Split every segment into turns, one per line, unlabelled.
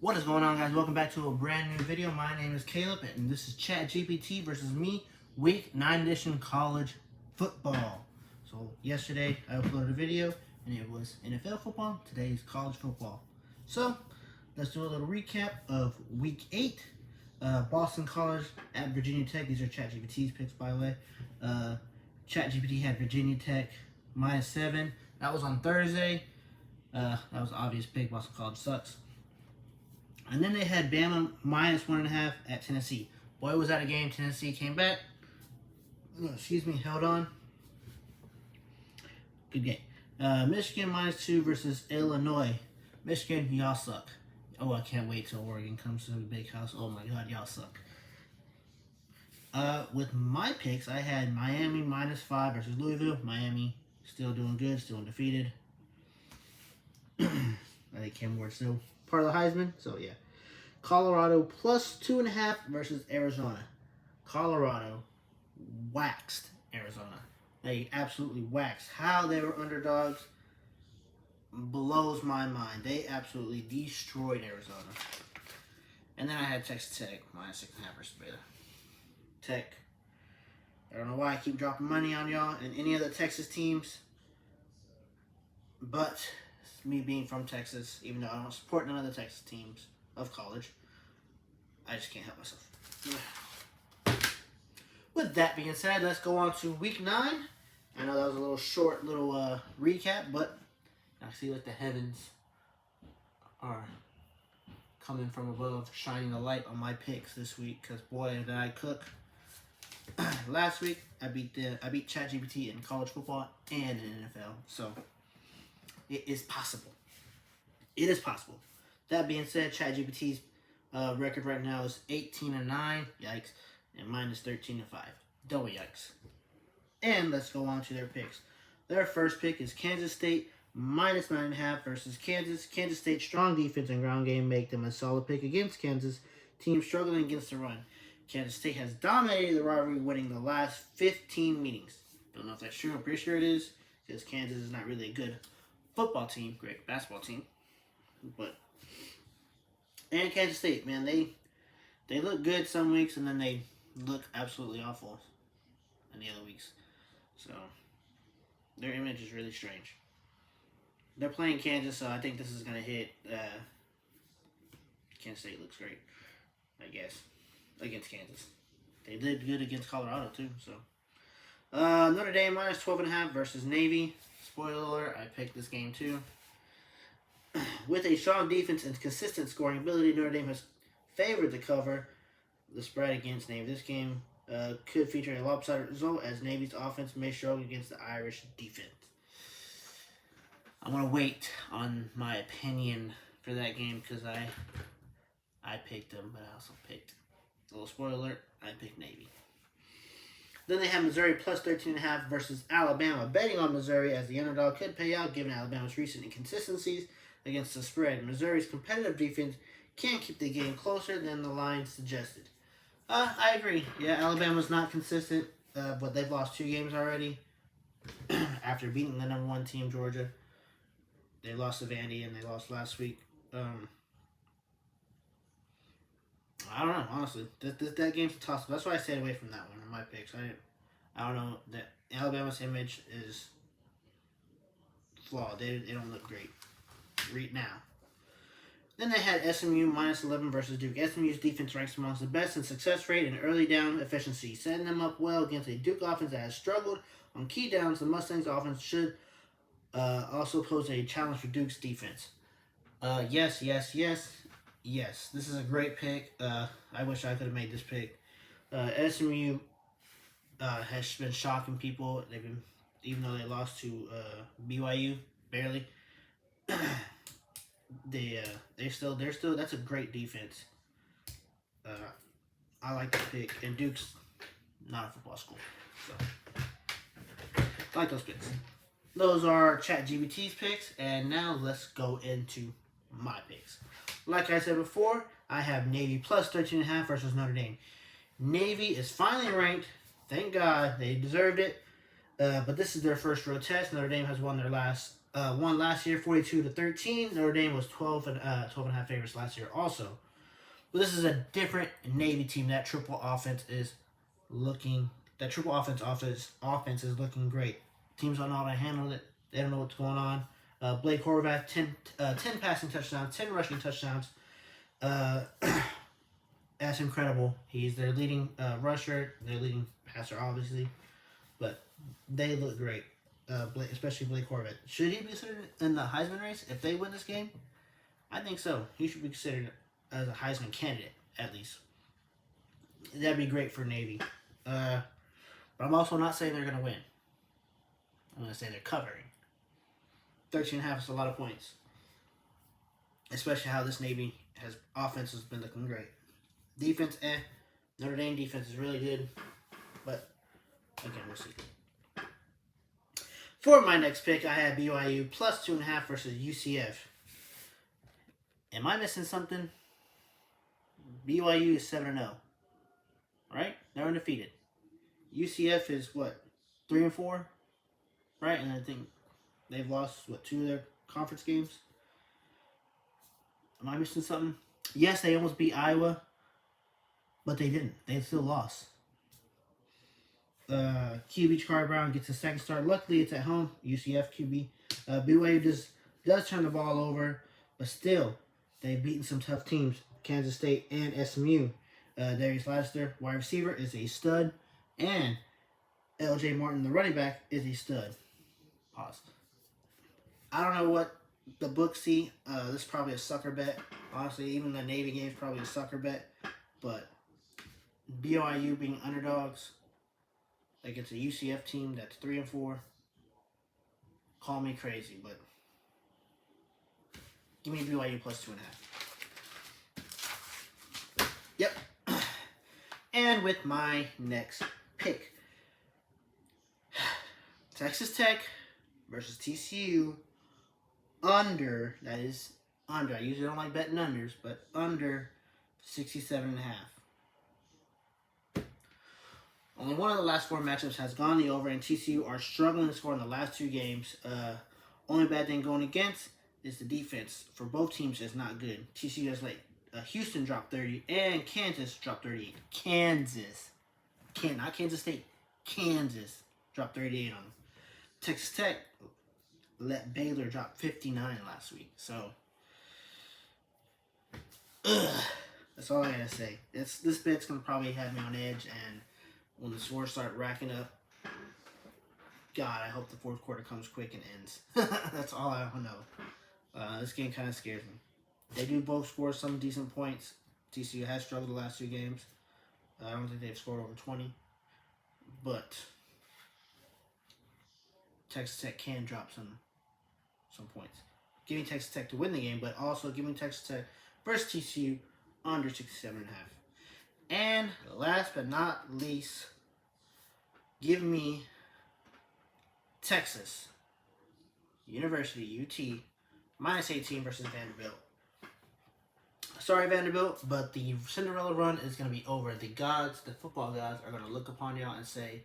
What is going on, guys? Welcome back to a brand new video. My name is Caleb, and this is ChatGPT versus me, Week 9 edition college football. So yesterday I uploaded a video, and it was NFL football. Today is college football. So let's do a little recap of Week 8. Boston College at Virginia Tech. These are ChatGPT's picks, by the way. ChatGPT had Virginia Tech -7. That was on Thursday. That was an obvious pick. Boston College sucks. And then they had Bama -1.5 at Tennessee. Boy, was that a game. Tennessee came back. Held on. Good game. Michigan -2 versus Illinois. Michigan, y'all suck. Oh, I can't wait till Oregon comes to the big house. Oh my God, y'all suck. With my picks, I had Miami -5 versus Louisville. Miami still doing good, still undefeated. I think Cam Ward's still part of the Heisman, so yeah. Colorado +2.5 versus Arizona. Colorado waxed Arizona. They absolutely waxed. How they were underdogs blows my mind. They absolutely destroyed Arizona. And then I had Texas Tech -6.5 versus Baylor. Tech. I don't know why I keep dropping money on y'all and any other Texas teams, but me being from Texas, even though I don't support none of the Texas teams of college, I just can't help myself. With that being said, let's go on to Week 9. I know that was a little short recap, but I see like the heavens are coming from above, shining a light on my picks this week, because boy, did I cook. Last week, I beat ChatGPT in college football and in NFL, so it is possible. It is possible. That being said, ChatGPT's record right now is 18-9. Yikes. And mine is 13-5. Double yikes. And let's go on to their picks. Their first pick is Kansas State -9.5 versus Kansas. Kansas State's strong defense and ground game make them a solid pick against Kansas, team struggling against the run. Kansas State has dominated the rivalry, winning the last 15 meetings. Don't know if that's true. I'm pretty sure it is, because Kansas is not really a good football team, great basketball team. And Kansas State, man, they look good some weeks, and then they look absolutely awful in the other weeks. So their image is really strange. They're playing Kansas, so I think this is gonna hit. Kansas State looks great, I guess, against Kansas. They did good against Colorado too. So Notre Dame -12.5 versus Navy. Spoiler alert, I picked this game too. With a strong defense and consistent scoring ability, Notre Dame has favored the cover the spread against Navy. This game could feature a lopsided result, as Navy's offense may struggle against the Irish defense. I'm going to wait on my opinion for that game, because I picked them, but I also picked, a little spoiler alert, I picked Navy. Then they have Missouri +13.5 versus Alabama. Betting on Missouri as the underdog could pay out, given Alabama's recent inconsistencies against the spread. Missouri's competitive defense can keep the game closer than the line suggested. I agree. Yeah, Alabama's not consistent, but they've lost 2 games already after beating the #1 team, Georgia. They lost to Vandy, and they lost last week. I don't know, honestly. That game's a toss-up. That's why I stayed away from that one in my picks. I don't know. That Alabama's image is flawed. They don't look great right now. Then they had SMU -11 versus Duke. SMU's defense ranks amongst the best in success rate and early down efficiency, setting them up well against a Duke offense that has struggled on key downs. The Mustangs' offense should also pose a challenge for Duke's defense. Yes. This is a great pick. I wish I could have made this pick. SMU has been shocking people. They've been, even though they lost to BYU barely. They're still. That's a great defense. I like that pick, and Duke's not a football school, so I like those picks. Those are ChatGPT's picks, and now let's go into my picks. Like I said before, I have Navy +13.5 versus Notre Dame. Navy is finally ranked. Thank God, they deserved it. But this is their first real test. Notre Dame has won their last won last year 42-13. Notre Dame was 12.5 favorites last year also. But this is a different Navy team. That triple offense is looking. That triple offense is looking great. Teams don't know how to handle it. They don't know what's going on. Blake Horvath, 10 passing touchdowns, 10 rushing touchdowns. That's incredible. He's their leading rusher, their leading passer, obviously. But they look great, especially Blake Horvath. Should he be considered in the Heisman race if they win this game? I think so. He should be considered as a Heisman candidate, at least. That'd be great for Navy. But I'm also not saying they're going to win. I'm going to say they're covering. 13.5 is a lot of points. Especially how this Navy offense has been looking great. Defense, Notre Dame defense is really good. But, again, we'll see. For my next pick, I have BYU plus 2.5 versus UCF. Am I missing something? BYU is 7-0. Right? They're undefeated. UCF is what? 3-4? Right? And I think they've lost, 2 of their conference games? Am I missing something? Yes, they almost beat Iowa, but they didn't. They still lost. QB Ja'Carri Brown gets a second start. Luckily, it's at home. UCF QB. BYU does turn the ball over, but still, they've beaten some tough teams. Kansas State and SMU. Darius Laster, wide receiver, is a stud. And LJ Martin, the running back, is a stud. Pause. I don't know what the books see. This is probably a sucker bet. Honestly, even the Navy game is probably a sucker bet. But BYU being underdogs against a UCF team that's 3-4. Call me crazy, but give me BYU plus 2.5. Yep. And with my next pick, Texas Tech versus TCU under, that is under. I usually don't like betting unders, but under 67.5. Only one of the last 4 matchups has gone the over, and TCU are struggling to score in the last 2 games. Only bad thing going against is the defense for both teams is not good. TCU has Houston dropped 30, and Kansas dropped 38. Not Kansas State. Kansas dropped 38 on them. Texas Tech let Baylor drop 59 last week. So, that's all I gotta say. This bet's gonna probably have me on edge, and when the scores start racking up, God, I hope the fourth quarter comes quick and ends. That's all I know. This game kind of scares me. They do both score some decent points. TCU has struggled the last 2 games. I don't think they've scored over 20. But Texas Tech can drop some points. Giving Texas Tech to win the game, but also giving Texas Tech versus TCU under 67.5. And last but not least, give me Texas University, UT, minus 18 versus Vanderbilt. Sorry, Vanderbilt, but the Cinderella run is going to be over. The football gods, are going to look upon y'all and say,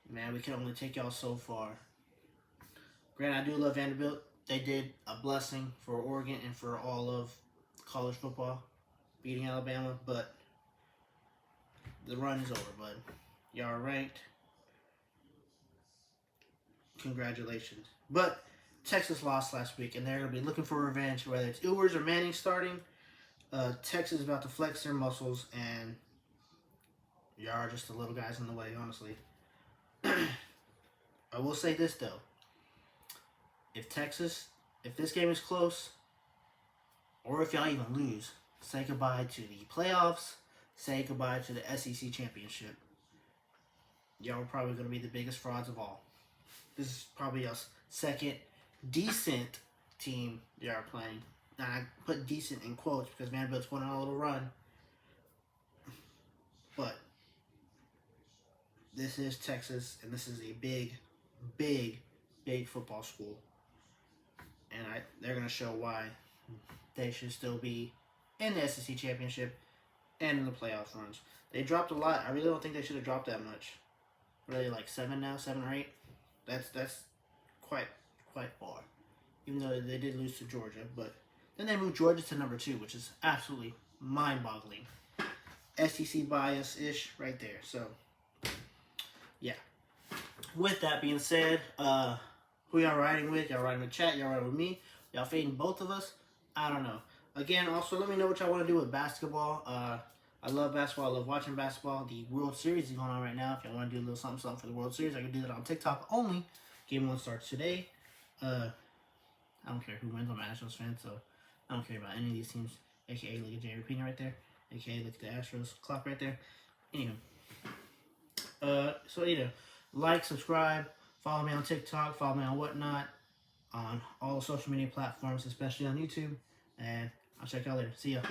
man, we can only take y'all so far. Granted, I do love Vanderbilt. They did a blessing for Oregon and for all of college football, beating Alabama, but the run is over, bud. Y'all are ranked. Congratulations. But Texas lost last week, and they're going to be looking for revenge, whether it's Ewers or Manning starting. Texas is about to flex their muscles, and y'all are just the little guys in the way, honestly. I will say this, though. If this game is close, or if y'all even lose, say goodbye to the playoffs, say goodbye to the SEC championship. Y'all are probably going to be the biggest frauds of all. This is probably a second decent team they are playing. And I put decent in quotes because Vanderbilt's going on a little run. But this is Texas, and this is a big, big, big football school. And they're going to show why they should still be in the SEC championship and in the playoff runs. They dropped a lot. I really don't think they should have dropped that much. Really, 7 now, 7 or 8. That's quite quite far, even though they did lose to Georgia. But then they moved Georgia to number 2, which is absolutely mind-boggling. SEC bias-ish right there. So, yeah. With that being said, who y'all riding with? Y'all riding with chat? Y'all riding with me? Y'all fading both of us? I don't know. Again, also, let me know what y'all want to do with basketball. I love basketball. I love watching basketball. The World Series is going on right now. If y'all want to do a little something for the World Series, I can do that on TikTok only. Game 1 starts today. I don't care who wins. I'm an Astros fan, so I don't care about any of these teams. AKA, look at Jerry Pena right there. AKA, look at the Astros clock right there. Anywho. So, like, subscribe, follow me on TikTok, follow me on whatnot, on all social media platforms, especially on YouTube. And I'll check y'all later. See ya.